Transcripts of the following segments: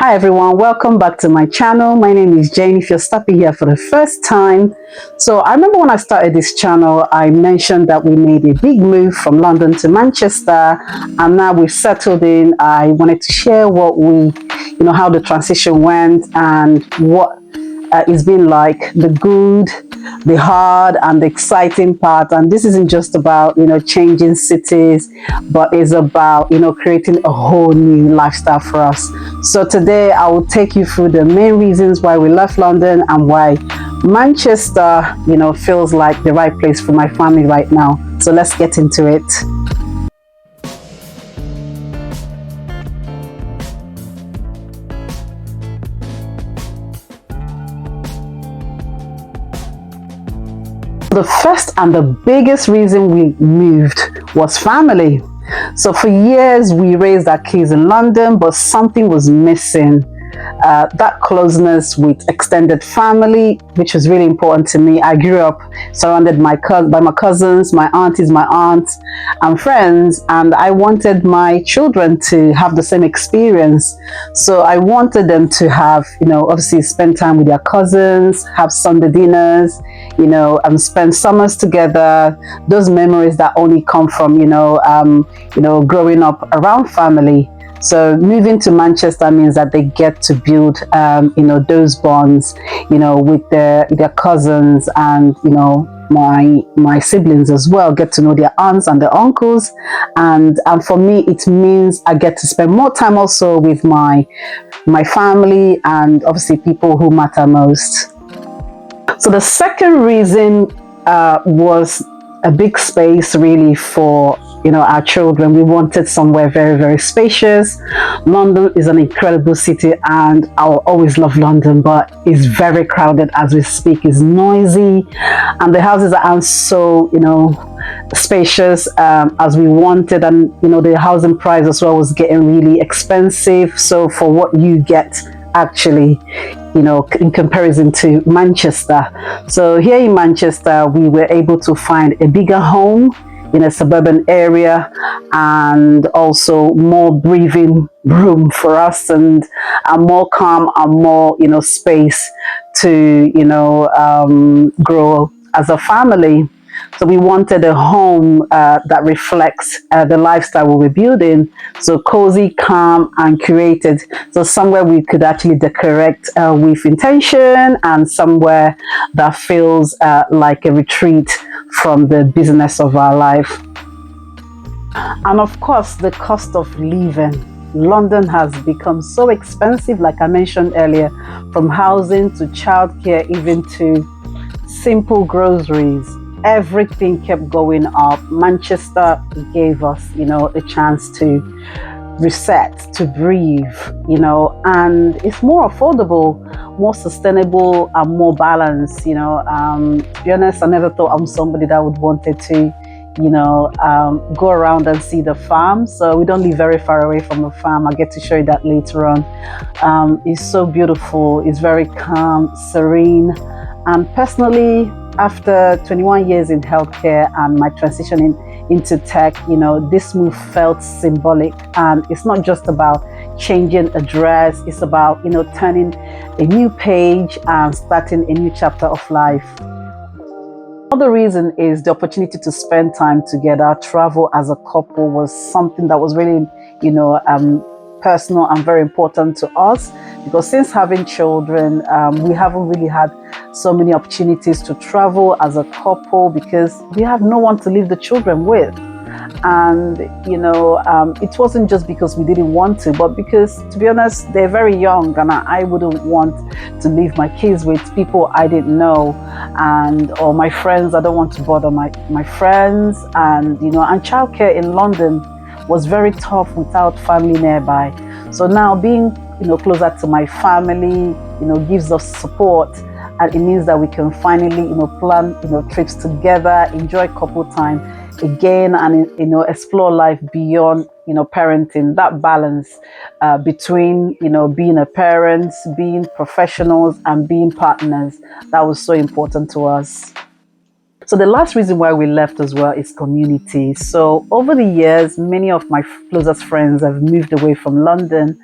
Hi everyone, welcome back to my channel. My name is Jane if you're stopping here for the first time. So I remember when I started this channel, I mentioned that we made a big move from London to Manchester, and now we've settled in. I wanted to share what how the transition went and what it's been like, the good, the hard, and the exciting part. And this isn't just about changing cities, but it's about creating a whole new lifestyle for us. So today I will take you through the main reasons why we left London and why Manchester feels like the right place for my family right now. So let's get into it. The first and the biggest reason we moved was family. So for years we raised our kids in London, but something was missing. That closeness with extended family, which was really important to me. I grew up surrounded by my cousins, my aunties, my aunts, and friends, and I wanted my children to have the same experience. So I wanted them to have, obviously spend time with their cousins, have Sunday dinners, and spend summers together. Those memories that only come from, growing up around family. So moving to Manchester means that they get to build, those bonds, with their cousins and, my siblings as well, get to know their aunts and their uncles. And for me, it means I get to spend more time also with my family and obviously people who matter most. So the second reason was a big space really for our children. We wanted somewhere very, very spacious. London is an incredible city and I'll always love London, but it's very crowded as we speak. It's noisy and the houses aren't so spacious as we wanted, and the housing price as well was getting really expensive. So for what you get actually in comparison to Manchester. So here in Manchester, we were able to find a bigger home in a suburban area and also more breathing room for us and more calm and more space to grow as a family. So we wanted a home that reflects the lifestyle we were building. So cozy, calm, and curated. So somewhere we could actually decorate with intention, and somewhere that feels like a retreat from the business of our life. And of course, the cost of living. London has become so expensive, like I mentioned earlier, from housing to childcare, even to simple groceries. Everything kept going up. Manchester gave us, a chance to reset, to breathe, and it's more affordable, more sustainable, and more balanced. To be honest, I never thought I'm somebody that would wanted to, go around and see the farm. So we don't live very far away from the farm. I'll get to show you that later on. It's so beautiful. It's very calm, serene, and personally, after 21 years in healthcare and my transition into tech, this move felt symbolic. And it's not just about changing a dress, it's about, turning a new page and starting a new chapter of life. Another reason is the opportunity to spend time together. Travel as a couple was something that was really, personal and very important to us, because since having children, we haven't really had so many opportunities to travel as a couple because we have no one to leave the children with. And it wasn't just because we didn't want to, but because, to be honest, they're very young and I wouldn't want to leave my kids with people I didn't know, or my friends. I don't want to bother my friends, and and childcare in London was very tough without family nearby. So now being closer to my family gives us support, and it means that we can finally plan trips together, enjoy couple time again, and explore life beyond parenting. That balance between being a parent, being professionals, and being partners, that was so important to us. So the last reason why we left as well is community. So over the years, many of my closest friends have moved away from London,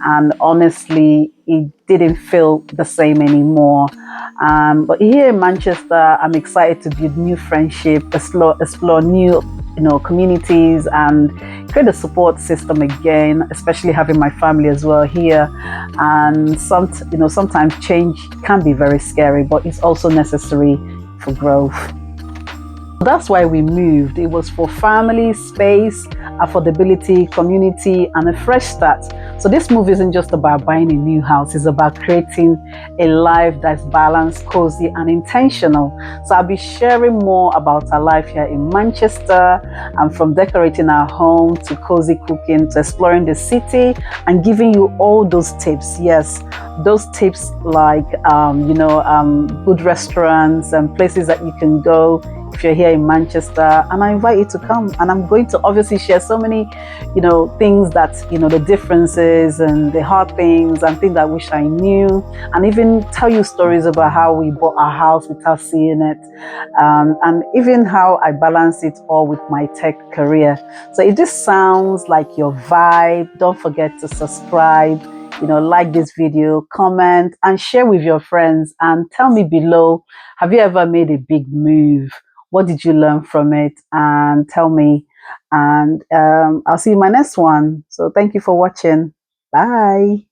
and honestly, it didn't feel the same anymore. But here in Manchester, I'm excited to build new friendship, explore new communities, and create a support system again, especially having my family as well here. And sometimes change can be very scary, but it's also necessary for growth. That's why we moved. It was for family, space, affordability, community, and a fresh start. So this move isn't just about buying a new house, it's about creating a life that's balanced, cozy, and intentional. So I'll be sharing more about our life here in Manchester, and from decorating our home to cozy cooking to exploring the city and giving you all those tips. Yes, those tips like good restaurants and places that you can go if you're here in Manchester, and I invite you to come. And I'm going to obviously share so many, things that, the differences and the hard things and things I wish I knew, and even tell you stories about how we bought our house without seeing it, and even how I balance it all with my tech career. So if this sounds like your vibe, don't forget to subscribe, like this video, comment, and share with your friends. And tell me below, have you ever made a big move? What did you learn from it? And tell me. And I'll see you in my next one. So thank you for watching. Bye.